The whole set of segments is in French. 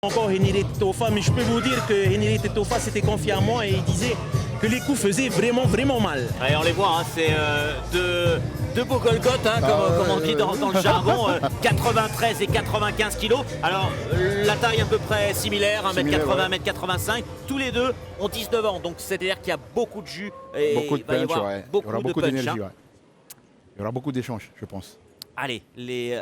Encore Henry Tofa, mais je peux vous dire que Henry Tofa s'était confié à moi et il disait que les coups faisaient vraiment mal. Ouais, on les voit, hein, c'est deux beaux Golgoth, hein, comme on dit dans le jargon, 93 et 95 kilos. Alors la taille à peu près similaire, 1m80, 1m85. Tous les deux ont 19 ans, donc c'est-à-dire qu'il y a beaucoup de jus et beaucoup de punch, beaucoup il y aura beaucoup de punch, d'énergie. hein. Ouais. Il y aura beaucoup d'échanges, je pense. Allez, les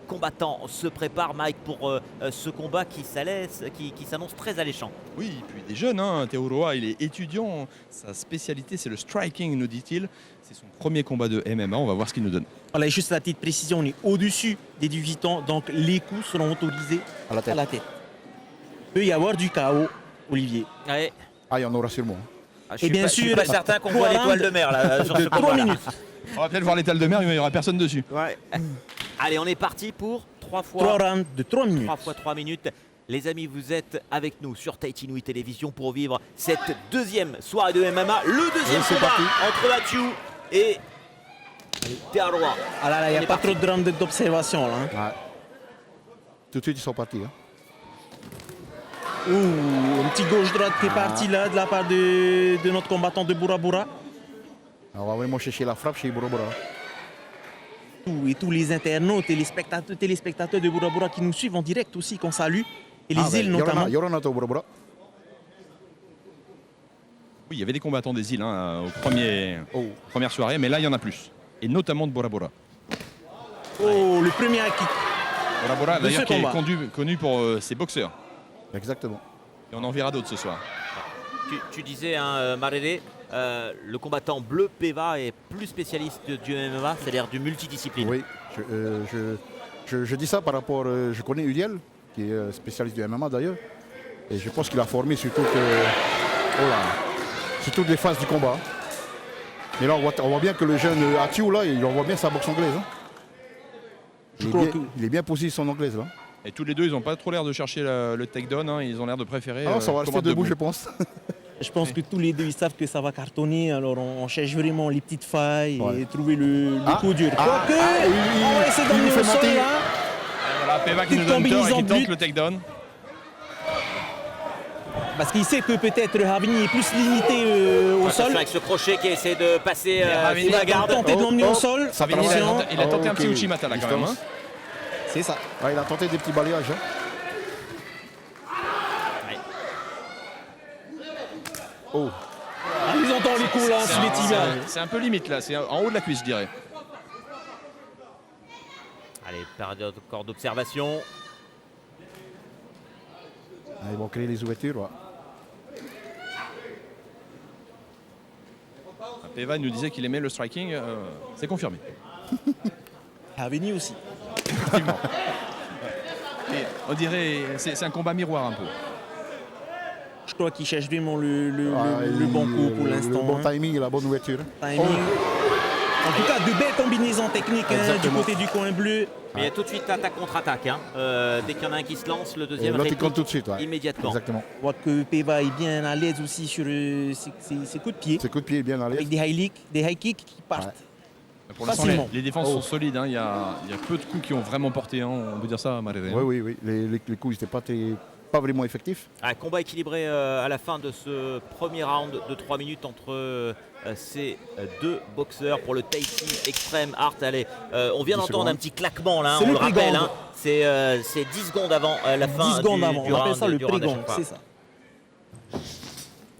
combattants se préparent, Mike, pour ce combat qui s'annonce très alléchant. Oui, puis des jeunes, hein. Théo Roa, il est étudiant, sa spécialité c'est le striking, nous dit-il. C'est son premier combat de MMA, on va voir ce qu'il nous donne. Voilà, juste la petite précision, on est au-dessus des 18 ans, donc les coups seront autorisés À la tête. Il peut y avoir du chaos, Olivier. Ouais. Ah, il y en aura sûrement. Ah, Et bien je suis sûr, pas certain qu'on voit 3 l'étoile rounds de mer là, sur ce de 3 combat-là. minutes. On va peut-être voir l'étal de mer, mais il n'y aura personne dessus. Ouais. Allez, on est parti pour 3 fois 3 rounds de 3 minutes. 3 fois 3 minutes. Les amis, vous êtes avec nous sur Tahiti Nui Télévision pour vivre cette deuxième soirée de MMA. Le deuxième Et c'est combat parti. entre Mathieu et Théaroa. Ah là là, il n'y On a est pas parti. trop de rounds d'observation là. Hein. Ouais. Tout de suite, ils sont partis. Hein. Ouh, un petit gauche-droite qui est parti là de la part de notre combattant de Bora Bora. On va vraiment chercher la frappe chez Bora Bora. Et tous les internautes et les téléspectateurs de Bora Bora qui nous suivent en direct aussi, qu'on salue. Et les îles notamment. Yorana au Bora Bora. Oui, il y avait des combattants des îles hein, première soirée, mais là il y en a plus. Et notamment de Bora Bora. Oh, le premier kick. Bora Bora De d'ailleurs ce qui est combat. connu pour ses boxeurs. Exactement. Et on en verra d'autres ce soir. Tu disais, hein, Marere, le combattant bleu Peva est plus spécialiste du MMA, c'est-à-dire du multidiscipline. Oui, je dis ça par rapport. Je connais Uriel, qui est spécialiste du MMA d'ailleurs. Et je pense qu'il a formé sur toutes les phases du combat. Mais là, on voit bien que le jeune Atiu, là, il envoie bien sa boxe anglaise. Hein. Il est bien posé son anglaise là. Et tous les deux, ils n'ont pas trop l'air de chercher le takedown, hein. Ils ont l'air de préférer. Ah, ça va rester combattre debout, je pense. Je pense que tous les deux ils savent que ça va cartonner, alors on cherche vraiment les petites failles Ouais. et trouver le Ah. coup dur. Ah. Quoique, Ah, on va essayer il d'emmener fait au sol monter. là. Voilà, Peva qui Petite nous donne tort et combinaison qui de tente lutte. le takedown. Parce qu'il sait que peut-être Ravini est plus limité au Attention sol. avec ce crochet qui essaie de passer Ravini sous la Il va garde. tenter de l'emmener au sol. Ravini, Attention. il a tenté un petit Ok. Uchimata là quand même. Hein. C'est ça. Ouais, il a tenté des petits balayages. Hein. Oh, Ah, ils entendent les coups là sur les tibias. C'est un peu limite là, c'est en haut de la cuisse je dirais. Allez, période encore d'observation. ah, ils vont créer les ouvertures. Ouais. Peva nous disait qu'il aimait le striking, c'est confirmé. Ravini aussi. Et on dirait c'est un combat miroir un peu. Je crois qu'il cherche vraiment le Ouais, bon coup pour l'instant. Le bon hein. timing et la bonne ouverture. Timing. En tout cas, de belles combinaisons techniques hein, du Exactement. côté du coin bleu. Mais il y a tout de suite attaque contre-attaque. Hein. Dès qu'il y en a un qui se lance, le Et deuxième l'autre il réplique compte tout de suite. Ouais. immédiatement. Exactement. On voit que Peva est bien à l'aise aussi sur ses coups de pied. Ses coups de pied bien à l'aise. Avec des high kicks qui partent. Ouais. Pour l'instant Facilement. les défenses Oh. sont solides, hein. Il y a peu de coups qui ont vraiment porté, hein. On peut dire ça Marere. Oui. Les coups n'étaient pas vraiment effectifs. Un combat équilibré à la fin de ce premier round de 3 minutes entre ces deux boxeurs pour le Tahiti Extreme Art. Allez, on vient 10 d'entendre secondes. un petit claquement là, C'est on le le rappelle. prigond. Hein. C'est 10 secondes avant la fin 10 secondes avant. du On appelle round. ça le du round à prigond, chaque fois. c'est ça.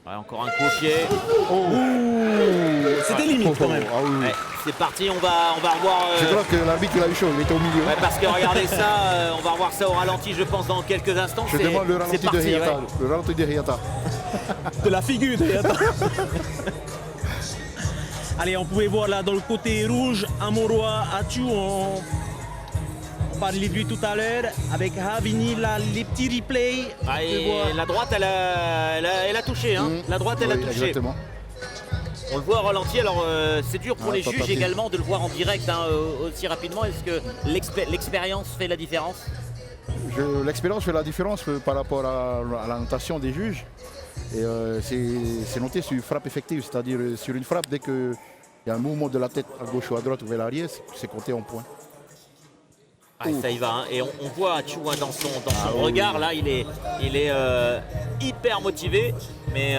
Ouais, encore un coup au pied. C'était limite quand même. Ah oui, oui. Ouais, c'est parti, on va revoir. Je crois que l'arbitre il a eu chaud, il était au milieu. Ouais, parce que regardez ça, on va revoir ça au ralenti, je pense, dans quelques instants. Je demande le C'est ralenti de parti, Riata. ouais. Le ralenti de Riata. De la figure. Attends. Allez, on pouvait voir là dans le côté rouge, Amoroa Atiu, on parlait de lui tout à l'heure, avec Ravini, là, les petits replays. Ah, on peut et voir. la droite, elle a touché. Hein. La droite, elle a Oui, touché. Exactement. On le voit au ralenti, alors c'est dur pour Ah, les juges tentative. également de le voir en direct hein, aussi rapidement. Est-ce que l'expérience fait la différence? L'expérience fait la différence par rapport à la notation des juges. Et c'est noté sur une frappe effective, c'est-à-dire sur une frappe, dès qu'il y a un mouvement de la tête à gauche ou à droite ou vers l'arrière, c'est compté en point. Ah, ça y va, hein. Et on voit Atiu dans son regard, là, il est hyper motivé, mais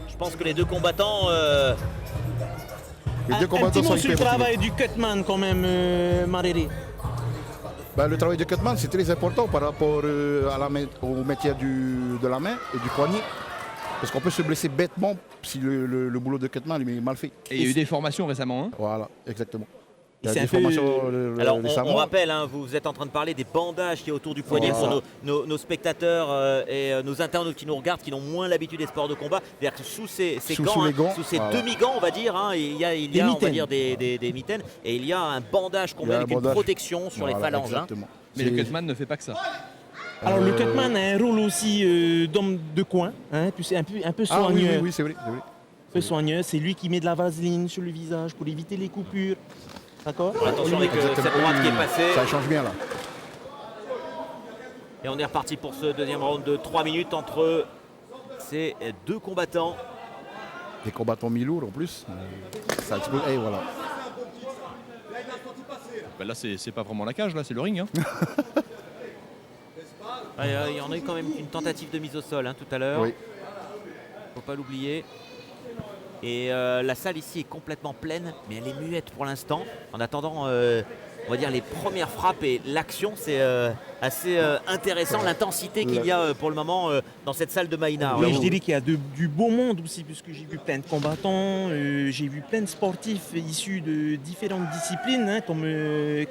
je pense que les deux combattants... Les deux Un combattants petit sont mot sur le hyper motivés. travail du cutman quand même, Marere. Ben, le travail de cutman, c'est très important par rapport au métier de la main et du poignet. Parce qu'on peut se blesser bêtement si le boulot de cutman est mal fait. Et il y a eu des formations récemment. Hein. Voilà, exactement. Et Il y a c'est des un peu- formations Alors récemment. on rappelle, hein, vous êtes en train de parler des bandages qui est autour du poignet Voilà. pour nos spectateurs et nos internautes qui nous regardent, qui n'ont moins l'habitude des sports de combat. C'est-à-dire que sous ces Sous gants, les gants, sous ces voilà. demi-gants, on va dire, hein, il y a Des on va mitaines. dire des mitaines et il y a un bandage complet Il y a un avec une bandage. protection sur les Voilà, phalanges. Hein. exactement. Mais C'est- le cutman ne fait pas que ça. Alors le cutman a un rôle aussi d'homme de coin, hein, puis c'est un peu Ah oui, soigneux. oui, c'est vrai. C'est vrai. Un peu soigneux. C'est lui qui met de la vaseline sur le visage pour éviter les coupures. D'accord. Attention avec cette Exactement. droite qui est Oui, passée. Ça change bien là. Et on est reparti pour ce deuxième round de 3 minutes entre ces deux combattants. Des combattants mi-lourds en plus. Ça explose. Et voilà. Bah là, c'est pas vraiment la cage, là, c'est le ring. Hein. Il y en a eu quand même une tentative de mise au sol hein, tout à l'heure. Oui. Faut pas l'oublier. Et la salle ici est complètement pleine, mais elle est muette pour l'instant. En attendant, on va dire les premières frappes et l'action, c'est assez intéressant l'intensité qu'il y a pour le moment dans cette salle de Maïna. Oui, je dirais qu'il y a du beau monde aussi, puisque j'ai vu plein de combattants, j'ai vu plein de sportifs issus de différentes disciplines, hein, comme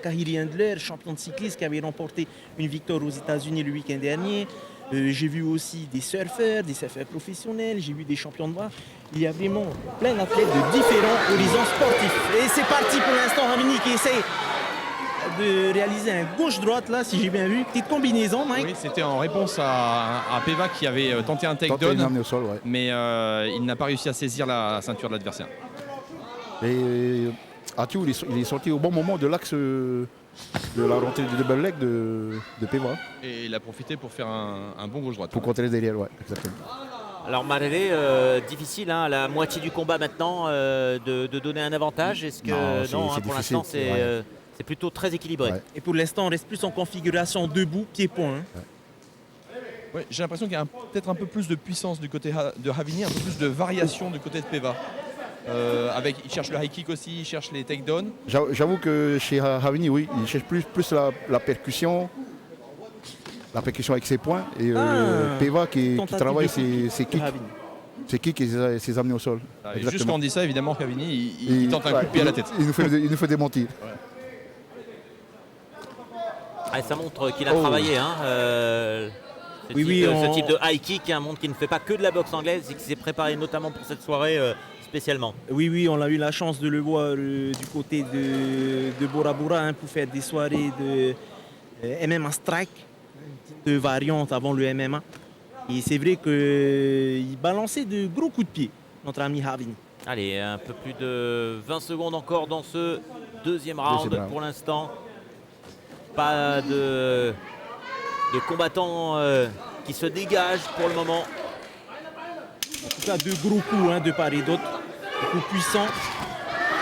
Kahiri Handler, champion de cyclisme qui avait remporté une victoire aux États-Unis le week-end dernier. J'ai vu aussi des surfeurs professionnels, j'ai vu des champions de bar. Il y a vraiment plein d'athlètes de différents horizons sportifs. Et c'est parti pour l'instant, Ravini qui essaie de réaliser un gauche-droite là, si j'ai bien vu. Petite combinaison, Mike. Oui, c'était en réponse à Peva qui avait tenté un Tenter une takedown, amenée au sol, ouais. mais il n'a pas réussi à saisir la ceinture de l'adversaire. Et Atiu, il est sorti au bon moment de l'axe de la rentrée du double leg de Peva Et il a profité pour faire un bon gauche-droite. pour contrer derrière, ouais, exactement. Alors Marere, difficile hein, à la moitié du combat maintenant de donner un avantage. Est-ce que Non, c'est hein, pour difficile, l'instant c'est plutôt très équilibré. Ouais. Et pour l'instant, on reste plus en configuration debout, pied-point. Hein. Ouais, j'ai l'impression qu'il y a peut-être un peu plus de puissance du côté de Ravini, un peu plus de variation du côté de Peva. Il cherche le high kick aussi, il cherche les takedowns. J'avoue que chez Ravini, oui, il cherche plus la percussion. La percussion avec ses poings. Et Peva qui Tentative travaille de ses kicks. Ravini. Ses kicks et ses amenés au sol. Et juste quand on dit ça, évidemment, Ravini, il tente un ouais, coup de pied à la tête. Il nous fait démentir. Ah, ça montre qu'il a Oh. travaillé. Hein, Oui, ce type de high kick hein, montre qu'il ne fait pas que de la boxe anglaise et qu'il s'est préparé notamment pour cette soirée spécialement. Oui, on a eu la chance de le voir du côté de Bora Bora hein, pour faire des soirées de MMA Strike, une petite variante avant le MMA. Et c'est vrai qu'il balançait de gros coups de pied, notre ami Ravini. Allez, un peu plus de 20 secondes encore dans ce deuxième round Deuxième round. pour l'instant. Pas de combattants qui se dégagent pour le moment. En tout cas, de gros coups hein, de part et d'autre, des coups puissants.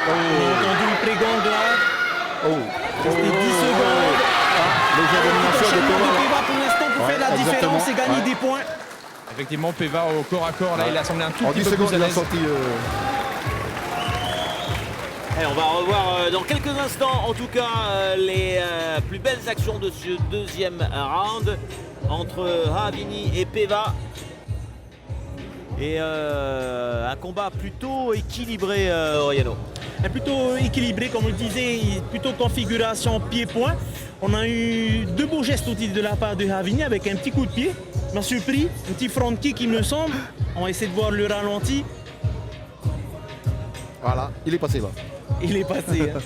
On a entendu le pré-gang là, restait 10 secondes. Légère domination de Enchaînement de Peva. Peva pour l'instant pour Ouais, faire la exactement. différence et gagner Ouais. des points. Effectivement, Peva au corps à corps, là, il a semblé un tout En petit 10 peu secondes, plus à il a l'aise. sorti. Et on va revoir dans quelques instants, en tout cas, les plus belles actions de ce deuxième round entre Ravini et Peva. Et un combat plutôt équilibré, Oriano. Plutôt équilibré, comme on le disait, plutôt configuration pied-point. On a eu deux beaux gestes au titre de la part de Ravini avec un petit coup de pied. M'a surpris, un petit front kick il me semble. On va essayer de voir le ralenti. Voilà, il est passé là. Il est passé. Hein.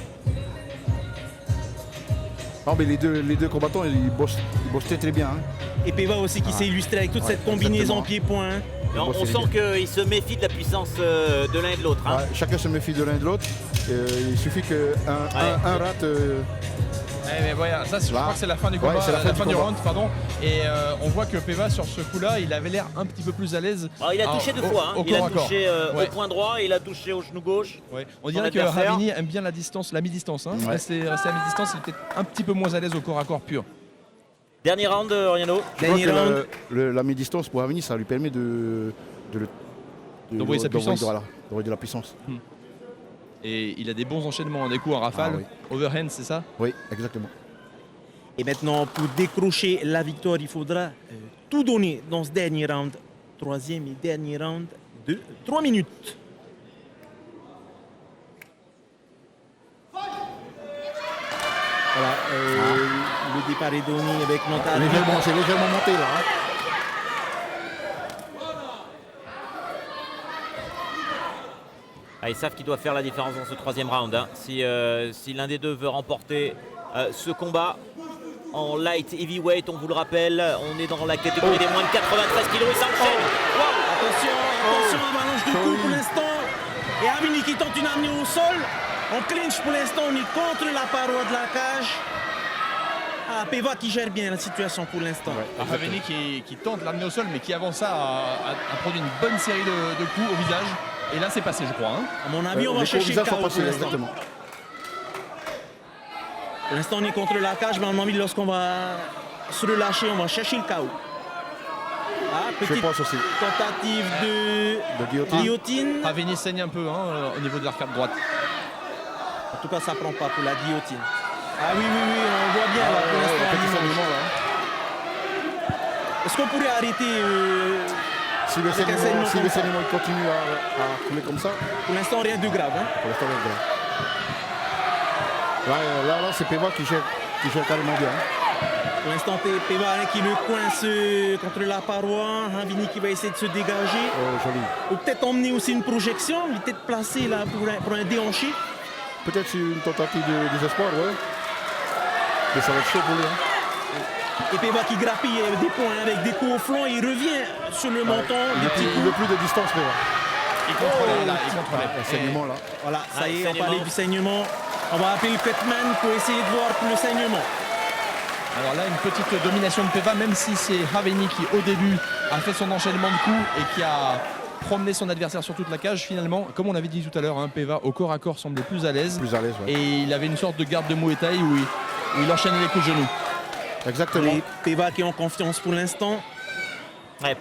Non, mais les deux combattants, ils bossent très très bien. Hein. Et Peva aussi qui s'est illustré avec toute Ouais, cette combinaison exactement. pied-point. Hein. Et on c'est sent qu'ils se méfient de la puissance de l'un et de l'autre. Hein. Ouais, chacun se méfie de l'un et de l'autre. Il suffit qu'un rate, Mais voilà, ça, je crois que c'est la fin du combat, Ouais, c'est la fin du round, pardon. Et on voit que Peva sur ce coup-là, il avait l'air un petit peu plus à l'aise. Il a touché 2 fois, hein. Il a touché au point droit et il a touché au genou gauche. Ouais. On dirait que Havini aime bien la distance, la mi-distance. Hein. Rester à mi-distance, il était un petit peu moins à l'aise au corps à corps pur. Dernier round, Oriano. Dernier round. La mi-distance pour Havini, ça lui permet d'envoyer sa puissance. D'envoyer de la puissance. Et il a des bons enchaînements, des coups en rafale. Overhand, c'est ça? Oui, exactement. Et maintenant, pour décrocher la victoire, il faudra tout donner dans ce dernier round. Troisième et dernier round de 3 minutes. Voilà, le départ est donné avec Nantari. C'est légèrement monté là. Hein. Ils savent qu'ils doivent faire la différence dans ce troisième round. Hein. Si l'un des deux veut remporter ce combat en light heavyweight, on vous le rappelle, on est dans la catégorie des moins de 93 kg et ça enchaîne. Attention, avalanche de coups pour l'instant. Et Havini qui tente une amenée au sol. En clinch pour l'instant, on est contre la paroi de la cage. Peva qui gère bien la situation pour l'instant. Havini qui tente l'amener au sol, mais qui avant ça a produit une bonne série de coups au visage. Et là, c'est passé, je crois. Hein. À mon avis, on va chercher le KO pour l'instant. Exactement. Pour l'instant, on est contre la cage, mais à mon avis, lorsqu'on va se relâcher, on va chercher le KO. Petite tentative de guillotine. Havini saigne un peu au niveau de l'arcade droite. En tout cas, ça prend pas pour la guillotine. Oui, on voit bien là pour l'instant. Est-ce qu'on pourrait arrêter si le saignement continue à couler comme ça? Pour l'instant, rien de grave. Hein. Pour l'instant, rien de grave. Là c'est Peva qui gère carrément bien. Pour l'instant, Peva qui le coince contre la paroi. Havini qui va essayer de se dégager. Joli. Ou peut-être emmener aussi une projection. Il est peut-être placé là pour un déhanché. Peut-être une tentative de désespoir, ouais. Mais ça va être chaud pour lui. Hein. Et Peva qui grappille des points avec des coups au flanc. Il revient sur le menton. Il veut plus de distance, Peva. Il contrôlait là, il contrôlait. Le saignement là. Voilà, ça y est, on parlait du saignement. On va appeler le cutman pour essayer de voir pour le saignement. Alors là, une petite domination de Peva, même si c'est Havini qui, au début, a fait son enchaînement de coups et qui a promené son adversaire sur toute la cage. Finalement, comme on avait dit tout à l'heure, Peva au corps à corps semblait plus à l'aise. Ouais. Et il avait une sorte de garde de Muay Thai où il enchaînait les coups de genoux. Exactement. Et Peva qui est en confiance pour l'instant.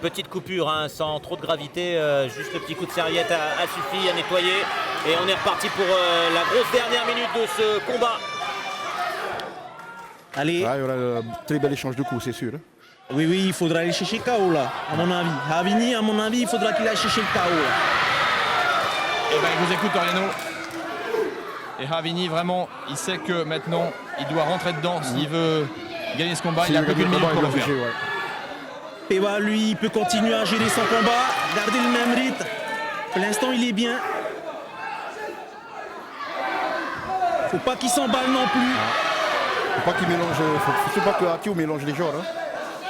Petite coupure, sans trop de gravité, juste le petit coup de serviette a suffi à nettoyer. Et on est reparti pour la grosse dernière minute de ce combat. Allez. Il y aura un très bel échange de coups, c'est sûr. Oui, il faudra aller chercher le KO là, à mon avis. Havini, à mon avis, il faudra qu'il aille chercher le KO là. Eh bien, il vous écoute, Oriano. Et Havini, vraiment, il sait que maintenant, il doit rentrer dedans s'il veut gagner ce combat. Il a plus qu'une minute pour le faire. Peva, lui, il peut continuer à gérer son combat, garder le même rythme. Pour l'instant, il est bien. Faut pas qu'il s'emballe non plus. Faut pas qu'il mélange. Faut pas que Akio mélange les genres. Hein.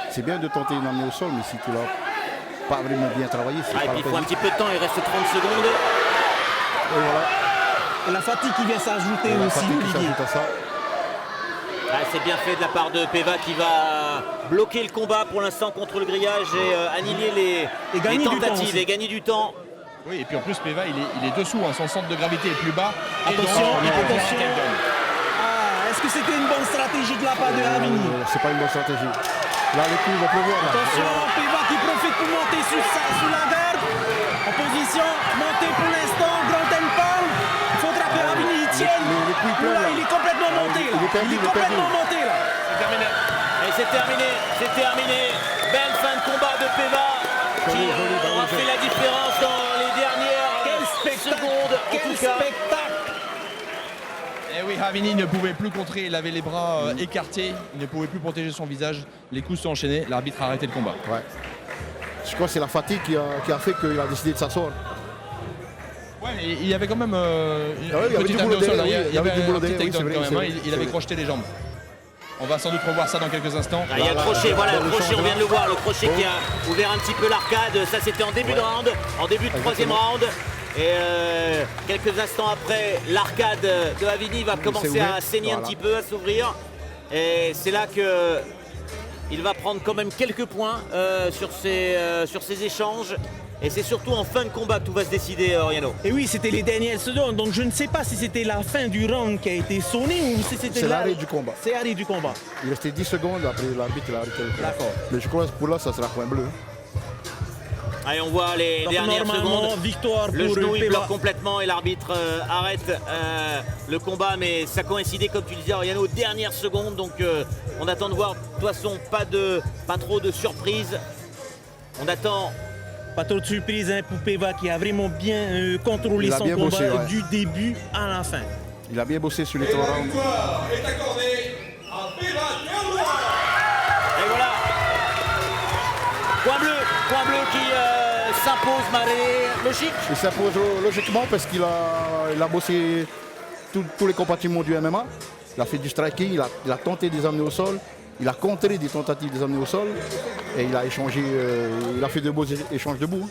C'est bien de tenter une amenée au sol, mais si tu l'as pas vraiment bien travaillé, c'est pas Et puis il faut un petit peu de temps, il reste 30 secondes. Et voilà. Et la fatigue qui vient s'ajouter aussi, Olivier. C'est bien fait de la part de Peva qui va bloquer le combat pour l'instant contre le grillage et annihiler les tentatives et gagner du temps. Oui, et puis en plus Peva il est dessous, son centre de gravité est plus bas. Attention. Est-ce que c'était une bonne stratégie de la part de Havini? C'est pas une bonne stratégie. Là, les coups vont pleuvoir. Attention, Peva qui profite pour monter sous la garde. En position, monter pour l'instant, grand palm. Il faudra que Havini y tienne. Il est complètement monté là. Il est complètement monté là. C'est terminé. Et c'est terminé. Belle fin de combat de Peva qui aura fait la différence dans les dernières secondes. En tout cas. Et oui, Havini ne pouvait plus contrer, il avait les bras écartés, il ne pouvait plus protéger son visage. Les coups sont enchaînés, l'arbitre a arrêté le combat. Ouais. Je crois que c'est la fatigue qui a fait qu'il a décidé de s'asseoir. Ouais, mais il y avait quand même il y avait du boulot derrière, il y avait un petit takedown quand même, il avait crocheté les jambes. On va sans doute revoir ça dans quelques instants. Il y a le crochet, le crochet, on vient de le voir, le crochet qui a ouvert un petit peu l'arcade. Ça c'était en début de round, en début de troisième round. Et quelques instants après, l'arcade de Havini va commencer à saigner un petit peu, à s'ouvrir. Et c'est là que il va prendre quand même quelques points sur ces échanges. Et c'est surtout en fin de combat que tout va se décider, Oriano. Et oui, c'était les dernières secondes. Donc je ne sais pas si c'était la fin du round qui a été sonné ou si c'était C'est l'arrêt du combat. C'est l'arrêt du combat. Il restait 10 secondes, après l'arbitre il a arrêté le combat. D'accord. Mais je crois que pour là, ça sera point bleu. Allez, on voit les Donc dernières normalement, secondes. victoire Le pour genou il Peva. bloque complètement et l'arbitre arrête le combat, mais ça coïncidait comme tu disais Oriano aux dernières secondes, donc on attend de voir. De toute façon, pas trop de surprises. On attend. Pas trop de surprise hein, pour Peva qui a vraiment bien contrôlé Il a son bien combat bossé, ouais. du début à la fin. Il a bien bossé sur les 3 rounds. victoire est accordée à Peva Diallo. Et voilà. Point bleu qui s'impose, Maré. Logique. Il s'impose logiquement parce qu'il a bossé tous les compartiments du MMA. Il a fait du striking, il a tenté de les amener au sol. Il a contré des tentatives de les amener au sol. Et il a échangé, il a fait de beaux échanges debout.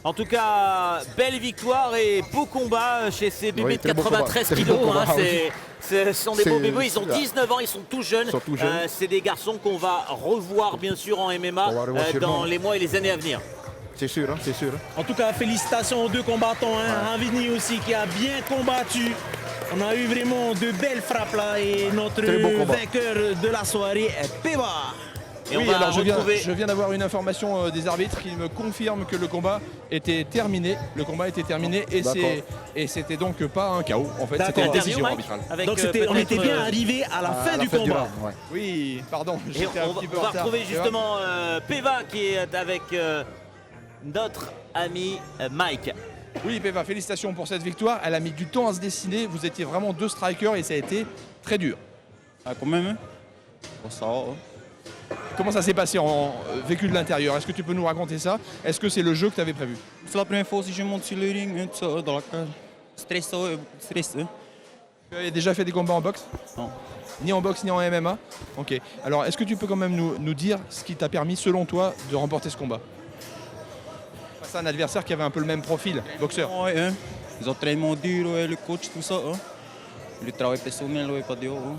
En tout cas, belle victoire et beau combat chez ces bébés Oui, de très beau 93 combat. Très kilos. beau combat, hein, oui. ce sont des beaux C'est- bébés, ils ont 19 ans, ils sont tout jeunes. Ils sont tout jeunes. C'est des garçons qu'on va revoir bien sûr en MMA On va revoir dans sûrement. les mois et les années à venir. C'est sûr, hein, c'est sûr. En tout cas, félicitations aux deux combattants. Hein. Ravini aussi qui a bien combattu. On a eu vraiment de belles frappes là et notre Très beau combat. vainqueur de la soirée est Peva. Et Oui, on va alors je retrouver. viens d'avoir une information des arbitres qui me confirme que le combat était terminé. Le combat était terminé D'accord. et c'était donc pas un KO. En fait, D'accord. c'était une Interview, décision Mike, arbitrale. avec, Donc on peut-être, était bien arrivé à la fin À du la fin combat. round, ouais. Oui, pardon, Et j'étais un on petit peu va en retard. retrouver justement Peva qui est avec notre ami Mike. Oui, Peva, félicitations pour cette victoire. Elle a mis du temps à se dessiner. Vous étiez vraiment deux strikers et ça a été très dur. Ah, quand même, hein. Bon, ça va, hein. Comment ça s'est passé en vécu de l'intérieur? Est-ce que tu peux nous raconter ça? Est-ce que c'est le jeu que tu avais prévu? C'est la première fois aussi que je monte sur le ring, hein, tout ça, dans la cage. Stress. Hein. Tu avais déjà fait des combats en boxe? Non. Ni en boxe ni en MMA? Ok. Alors, est-ce que tu peux quand même nous dire ce qui t'a permis, selon toi, de remporter ce combat? Face à un adversaire qui avait un peu le même profil, boxeur. Ouais, hein. Les entraînements durs, ouais, le coach, tout ça. Hein. Le travail personnel, ouais, pas dehors. Hein.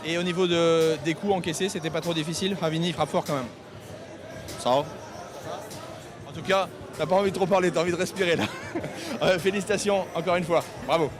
Et au niveau des coups encaissés, c'était pas trop difficile? Ravini, il frappe fort quand même. Ça va. En tout cas, t'as pas envie de trop parler, t'as envie de respirer là. Félicitations encore une fois. Bravo.